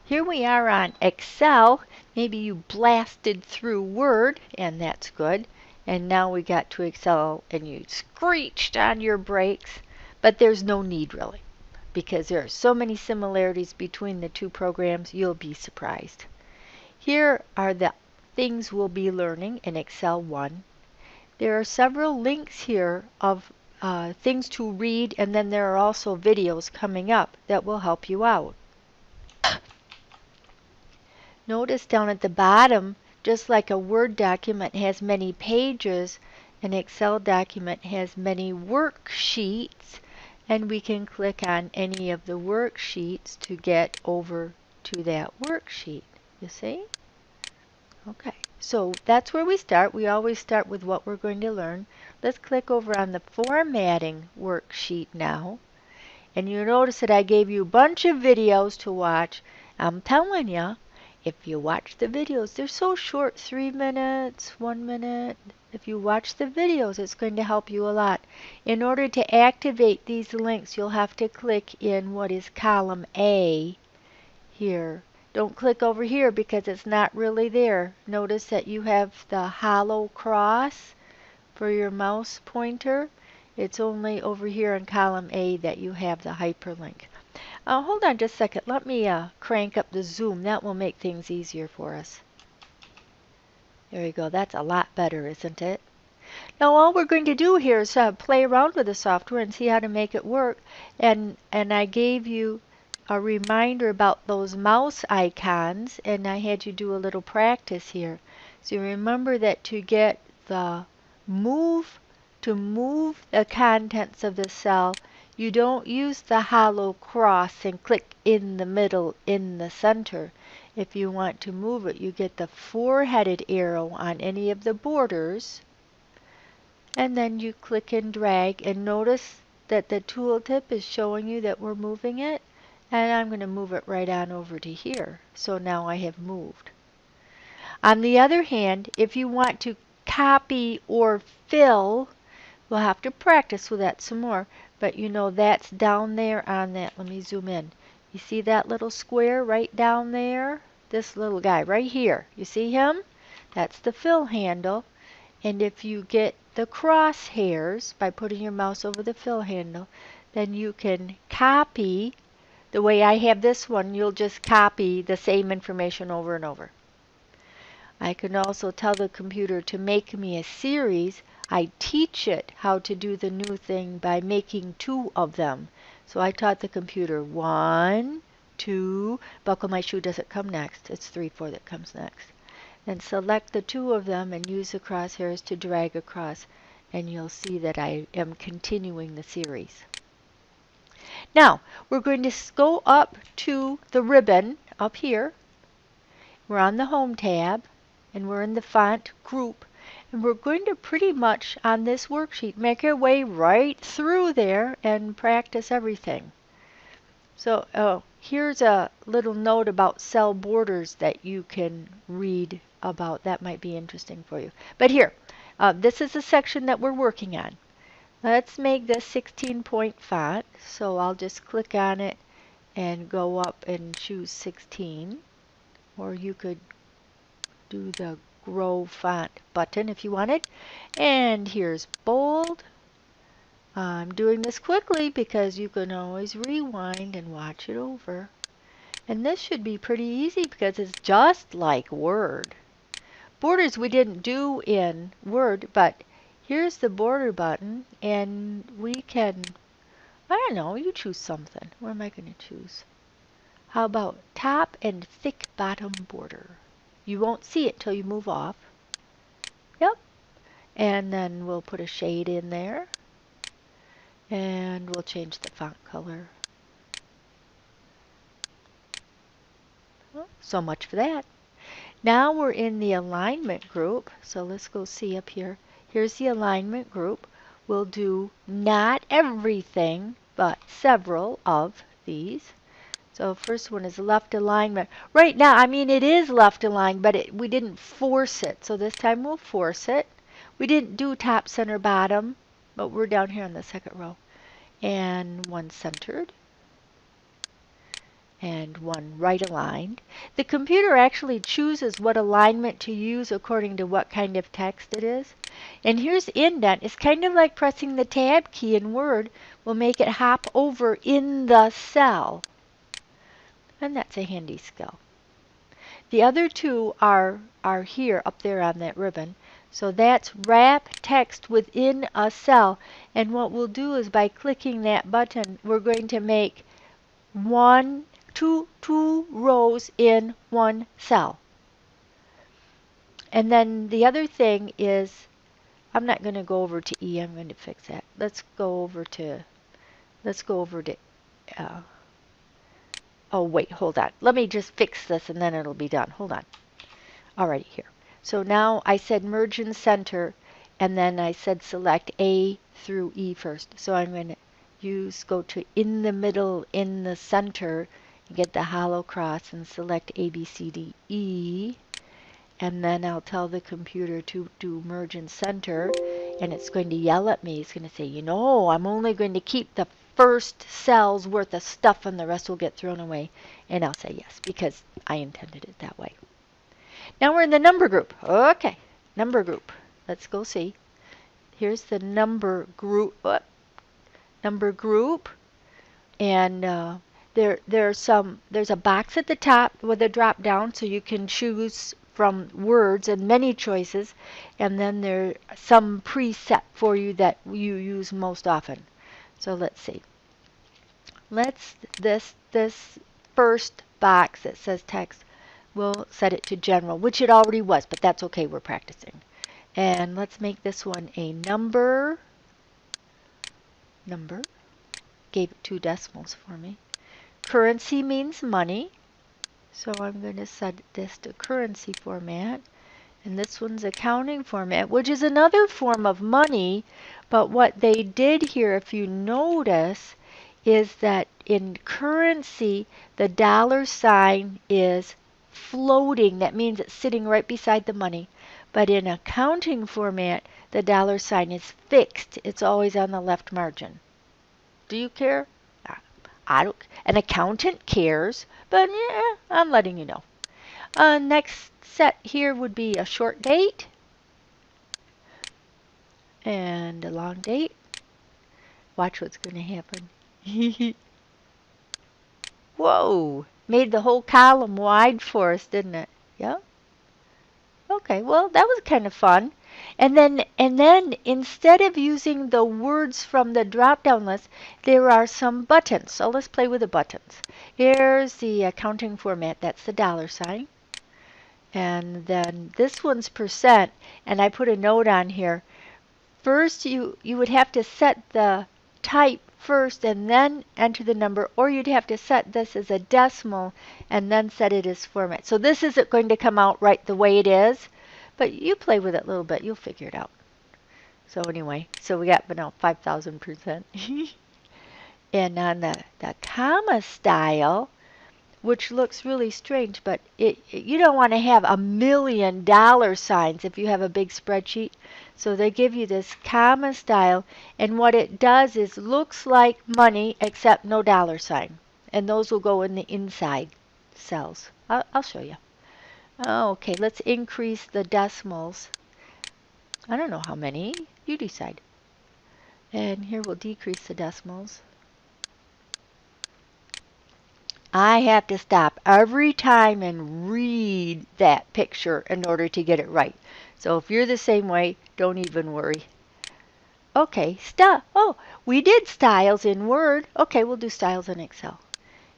Here we are on Excel. Maybe you blasted through Word, and that's good. And now we got to Excel and you screeched on your brakes. But there's no need really, because there are so many similarities between the two programs, you'll be surprised. Here are the things we'll be learning in Excel 1. There are several links here of things to read, and then there are also videos coming up that will help you out. Notice down at the bottom, just like a Word document has many pages, an Excel document has many worksheets, and we can click on any of the worksheets to get over to that worksheet. You see? Okay, so that's where we start. We always start with what we're going to learn. Let's click over on the formatting worksheet now. And you notice that I gave you a bunch of videos to watch. I'm telling you, if you watch the videos, they're so short, 3 minutes, 1 minute. If you watch the videos, it's going to help you a lot. In order to activate these links, you'll have to click in what is column A here. Don't click over here because it's not really there. Notice that you have the hollow cross for your mouse pointer. It's only over here in column A that you have the hyperlink. Hold on just a second. Let me crank up the zoom. That will make things easier for us. There we go. That's a lot better, isn't it? Now all we're going to do here is play around with the software and see how to make it work. And I gave you a reminder about those mouse icons, and I had you do a little practice here. So you remember that to get the move the contents of the cell, you don't use the hollow cross and click in the middle in the center. If you want to move it, you get the four-headed arrow on any of the borders, and then you click and drag, and notice that the tooltip is showing you that we're moving it. And I'm going to move it right on over to here. So now I have moved. On the other hand, if you want to copy or fill, we'll have to practice with that some more. But you know that's down there on that. Let me zoom in. You see that little square right down there? This little guy right here. You see him? That's the fill handle. And if you get the crosshairs by putting your mouse over the fill handle, then you can copy. The way I have this one, you'll just copy the same information over and over. I can also tell the computer to make me a series. I teach it how to do the new thing by making 2 of them. So I taught the computer 1, 2, buckle my shoe doesn't come next. It's 3, 4 that comes next. Then select the 2 of them and use the crosshairs to drag across. And you'll see that I am continuing the series. Now, we're going to go up to the ribbon up here. We're on the Home tab, and we're in the Font group. And we're going to pretty much, on this worksheet, make our way right through there and practice everything. So here's a little note about cell borders that you can read about. That might be interesting for you. But here, this is the section that we're working on. Let's make this 16-point font, so I'll just click on it and go up and choose 16, or you could do the Grow Font button if you wanted. And here's bold. I'm doing this quickly because you can always rewind and watch it over. And this should be pretty easy because it's just like Word. Borders we didn't do in Word, but here's the border button, and we can, I don't know, you choose something. What am I going to choose? How about top and thick bottom border? You won't see it till you move off. Yep. And then we'll put a shade in there. And we'll change the font color. Well, so much for that. Now we're in the alignment group. So let's go see up here. Here's the alignment group. We'll do not everything, but several of these. So first one is left alignment. Right now, I mean, it is left aligned, but we didn't force it. So this time we'll force it. We didn't do top, center, bottom, but we're down here on the second row. And one centered. and one right aligned. The computer actually chooses what alignment to use according to what kind of text it is. And here's indent. It's kind of like pressing the tab key in Word will make it hop over in the cell. And that's a handy skill. The other two are here up there on that ribbon. So that's wrap text within a cell. And what we'll do is by clicking that button, we're going to make two rows in one cell. And then the other thing is, I'm not going to go over to E. I'm going to fix that. Let's go over to uh, oh wait, hold on. Let me just fix this and then it'll be done. Hold on. Alrighty, here. So now I said merge and center, and then I said select A through E first. So I'm going to go to in the middle, in the center, and get the hollow cross and select A, B, C, D, E. And then I'll tell the computer to do merge and center, and it's going to yell at me. It's going to say, you know, I'm only going to keep the first cell's worth of stuff and the rest will get thrown away. And I'll say yes, because I intended it that way. Now we're in the number group. Okay, number group. Let's go see. Here's the number group. And there's a box at the top with a drop down, so you can choose from words and many choices, and then there's some preset for you that you use most often. So let's see. This first box that says text, we'll set it to general, which it already was, but that's okay, we're practicing. And let's make this one a number. Gave it 2 decimals for me. Currency means money, so I'm going to set this to currency format. And this one's accounting format, which is another form of money, but what they did here, if you notice, is that in currency, the dollar sign is floating. That means it's sitting right beside the money. But in accounting format, the dollar sign is fixed. It's always on the left margin. Do you care? I don't. An accountant cares, but yeah, I'm letting you know. Next set here would be a short date and a long date. Watch what's going to happen. Whoa! Made the whole column wide for us, didn't it? Yep. Okay, well, that was kind of fun. And then instead of using the words from the drop-down list, there are some buttons. So let's play with the buttons. Here's the accounting format. That's the dollar sign. And then this one's percent. And I put a note on here. First, you would have to set the type first and then enter the number, or you'd have to set this as a decimal and then set it as format. So this isn't going to come out right the way it is, but you play with it a little bit, you'll figure it out. So anyway, so we got now 5,000%. And on the comma style, which looks really strange, but you don't want to have $1 million signs if you have a big spreadsheet. So they give you this comma style, and what it does is looks like money except no dollar sign. And those will go in the inside cells. I'll show you. Okay, let's increase the decimals. I don't know how many. You decide. And here we'll decrease the decimals. I have to stop every time and read that picture in order to get it right. So if you're the same way, don't even worry. Okay, oh, we did styles in Word. Okay, we'll do styles in Excel.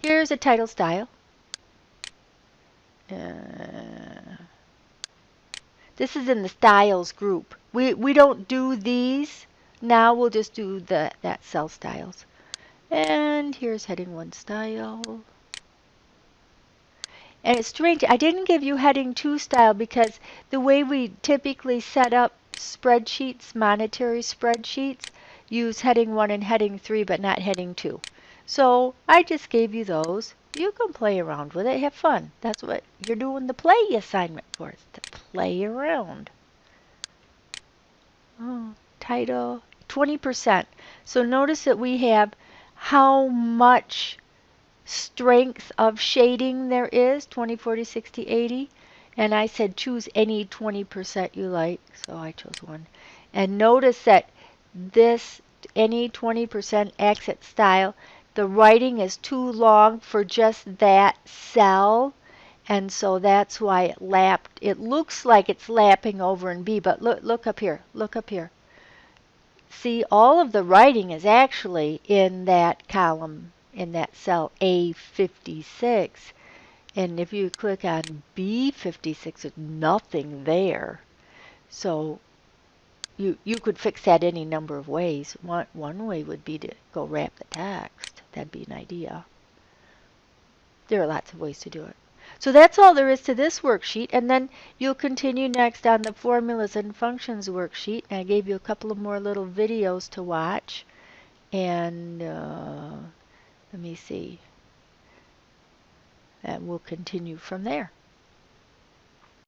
Here's a title style. This is in the styles group. We don't do these. Now we'll just do that cell styles. And here's heading 1 style. And it's strange, I didn't give you heading 2 style because the way we typically set up spreadsheets, monetary spreadsheets, use heading 1 and heading 3 but not heading 2. So I just gave you those. You can play around with it, have fun. That's what you're doing the play assignment for, is to play around. Oh, title, 20%. So notice that we have how much strengths of shading there is, 20, 40, 60, 80. And I said choose any 20% you like, so I chose one. And notice that this, any 20% exit style, the writing is too long for just that cell. And so that's why it lapped. It looks like it's lapping over in B, but look up here. Look up here. See, all of the writing is actually in that column, in that cell A56. And if you click on B56, there's nothing there. So you could fix that any number of ways. One way would be to go wrap the text. That'd be an idea. There are lots of ways to do it. So that's all there is to this worksheet, and then you'll continue next on the formulas and functions worksheet. And I gave you a couple of more little videos to watch, and let me see, and we'll continue from there.